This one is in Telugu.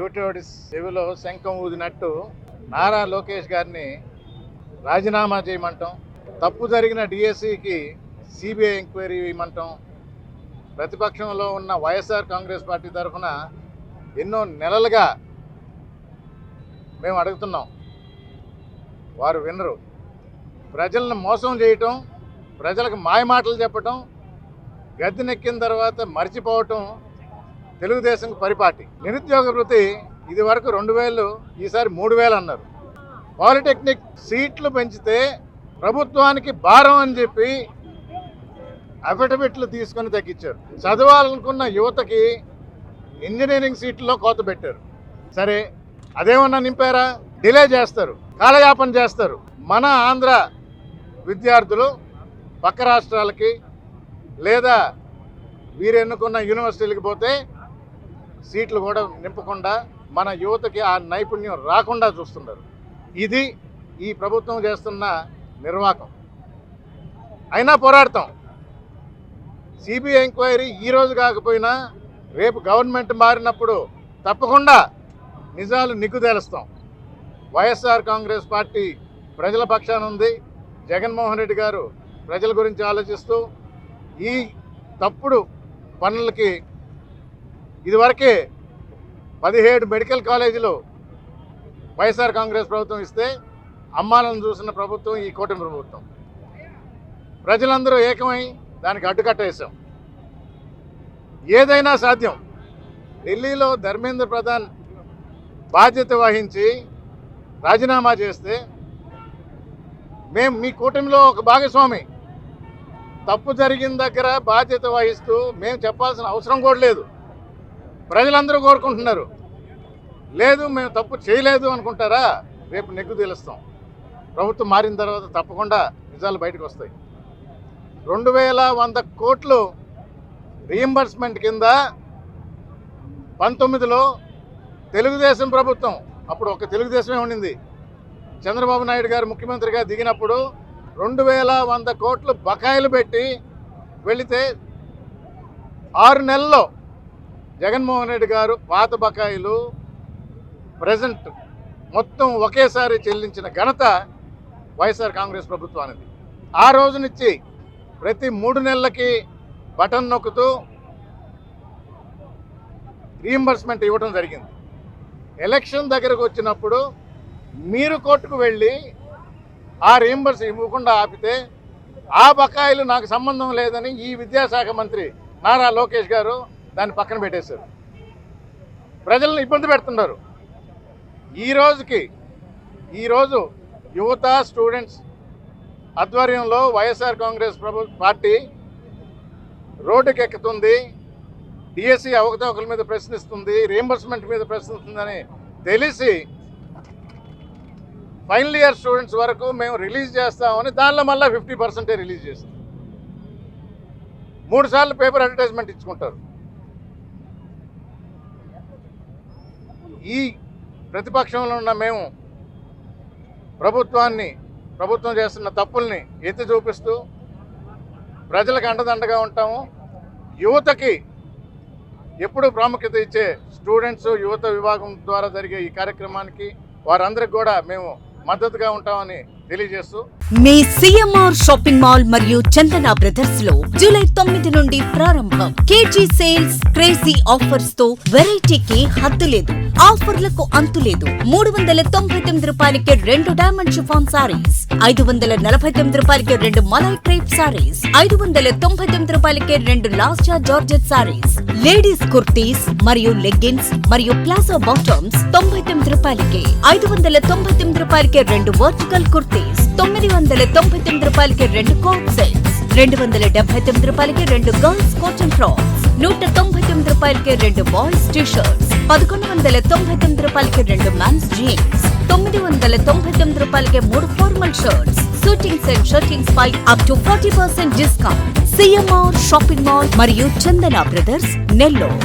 చెవిటోడి చెవిలో శంఖం ఊదినట్టు నారా లోకేష్ గారిని రాజీనామా చేయమంటాం, తప్పు జరిగిన డిఎస్సికి సిబిఐ ఎంక్వైరీ ఇవ్వమంటాం. ప్రతిపక్షంలో ఉన్న వైఎస్ఆర్ కాంగ్రెస్ పార్టీ తరఫున ఎన్నో నెలలుగా మేము అడుగుతున్నాం, వారు వినరు. ప్రజలను మోసం చేయటం, ప్రజలకు మాయమాటలు చెప్పటం, గద్దెనెక్కిన తర్వాత మర్చిపోవటం తెలుగుదేశం పరిపాటి. నిరుద్యోగ వృత్తి ఇది వరకు 2000, ఈసారి 3000 అన్నారు. పాలిటెక్నిక్ సీట్లు పెంచితే ప్రభుత్వానికి భారం అని చెప్పి అఫిడవిట్లు తీసుకొని తగ్గించారు. చదవాలనుకున్న యువతకి ఇంజనీరింగ్ సీట్లలో కోత పెట్టారు. సరే, అదేమన్నా నింపారా? డిలే చేస్తారు, కాలయాపన చేస్తారు. మన ఆంధ్ర విద్యార్థులు పక్క రాష్ట్రాలకి లేదా వీరు ఎన్నుకున్న యూనివర్సిటీలకు పోతే సీట్లు కూడా నింపకుండా మన యువతకి ఆ నైపుణ్యం రాకుండా చూస్తున్నారు. ఇది ఈ ప్రభుత్వం చేస్తున్న నిర్వాకం. అయినా పోరాడతాం. సిబిఐ ఎంక్వైరీ ఈరోజు కాకపోయినా రేపు గవర్నమెంట్ మారినప్పుడు తప్పకుండా నిజాలు నిగ్గుతేలుస్తాం. వైఎస్ఆర్ కాంగ్రెస్ పార్టీ ప్రజల పక్షాన ఉంది. జగన్మోహన్ రెడ్డి గారు ప్రజల గురించి ఆలోచిస్తూ ఈ తప్పుడు పనులకి ఇదివరకే 17 మెడికల్ కాలేజీలు వైఎస్ఆర్ కాంగ్రెస్ ప్రభుత్వం ఇస్తే అమ్మాలను చూసిన ప్రభుత్వం ఈ కూటమి ప్రభుత్వం. ప్రజలందరూ ఏకమై దానికి అడ్డుకట్ట వేశాం. ఏదైనా సాధ్యం. ఢిల్లీలో ధర్మేంద్ర ప్రధాన్ బాధ్యత వహించి రాజీనామా చేస్తే మేము మీ కూటమిలో ఒక భాగస్వామి. తప్పు జరిగిన దగ్గర బాధ్యత వహిస్తూ మేము చెప్పాల్సిన అవసరం కూడా లేదు. ప్రజలందరూ కోరుకుంటున్నారు. లేదు మేము తప్పు చేయలేదు అనుకుంటారా? రేపు నెగ్గు తెలుస్తాం. ప్రభుత్వం మారిన తర్వాత తప్పకుండా నిజాలు బయటకు వస్తాయి. 2100 కోట్లు రీయింబర్స్మెంట్ కింద 19లో తెలుగుదేశం ప్రభుత్వం, అప్పుడు ఒక తెలుగుదేశమే ఉండింది, చంద్రబాబు నాయుడు గారు ముఖ్యమంత్రిగా దిగినప్పుడు 2100 కోట్లు బకాయిలు పెట్టి వెళితే 6 నెలల్లో జగన్మోహన్ రెడ్డి గారు పాత బకాయిలు ప్రజెంట్ మొత్తం ఒకేసారి చెల్లించిన ఘనత వైఎస్ఆర్ కాంగ్రెస్ ప్రభుత్వానికి. ఆ రోజు నుంచి ప్రతి 3 నెలలకి బటన్ నొక్కుతూ రీయింబర్స్మెంట్ ఇవ్వడం జరిగింది. ఎలక్షన్ దగ్గరకు వచ్చినప్పుడు మీరు కోర్టుకు వెళ్ళి ఆ రీయింబర్స్ ఇవ్వకుండా ఆపితే ఆ బకాయిలు నాకు సంబంధం లేదని ఈ విద్యాశాఖ మంత్రి నారా లోకేష్ గారు దాన్ని పక్కన పెట్టేశారు. ప్రజలను ఇబ్బంది పెడుతున్నారు. ఈరోజు యువత స్టూడెంట్స్ ఆధ్వర్యంలో వైఎస్ఆర్ కాంగ్రెస్ పార్టీ రోడ్డుకి ఎక్కుతుంది. డిఎస్సి అవకతవకల మీద ప్రశ్నిస్తుంది, రీయింబర్స్మెంట్ మీద ప్రశ్నిస్తుందని తెలిసి ఫైనల్ ఇయర్ స్టూడెంట్స్ వరకు మేము రిలీజ్ చేస్తామని దానిలో మళ్ళీ 50% రిలీజ్ చేస్తాం. 3 సార్లు పేపర్ అడ్వర్టైజ్మెంట్ ఇచ్చుకుంటారు. ఈ ప్రతిపక్షంలో ఉన్న మేము ప్రభుత్వం చేస్తున్న తప్పుల్ని ఎత్తి చూపిస్తూ ప్రజలకు అండదండగా ఉంటాము. యువతకి ఎప్పుడు ప్రాముఖ్యత ఇచ్చే స్టూడెంట్స్ యువత విభాగం ద్వారా జరిగే ఈ కార్యక్రమానికి వారందరికి కూడా మేము మద్దతుగా ఉంటామని తెలియజేస్తూ మీ సిఎంఆర్ షాపింగ్ మాల్ మరియు చందన బ్రదర్స్ లో జూలై 9 నుండి ప్రారంభం. కేజీ సేల్స్, క్రేజీ ఆఫర్స్ తో వెరైటీకి హద్దు లేదు, ఆఫర్లకు అంతు లేదు. 399 రూపాయలకి 2 డైమండ్ షిఫాన్ సారీస్, 549 రూపాయలకి 2 మలై క్రేప్ సారీస్, 599 రూపాయలకి 2 లాస్టా జార్జెట్ సారీస్, లేడీస్ కుర్తీస్ మరియు లెగ్గిన్స్ మరియు ప్లాజో బాటమ్స్ 99 రూపాయలకి, 599 రూపాయలకి 2 వర్టికల్ కుర్తీస్, 999 రూపాయలకి 2 కోట్ సెట్స్, 279 రూపాయలకి 2 గర్ల్స్ కాటన్ ఫ్రాక్స్, 199 రూపాయలకి 2 బాయ్స్ టీ షర్ట్స్, 1199 రూపాయలకి 2 మెన్స్ జీన్స్, 999 రూపాయలకి 3 formal shirts, shootings and shirtings పై up to 40% discount. CMR shopping mall మరియు చందన బ్రదర్స్, నెల్లూరు.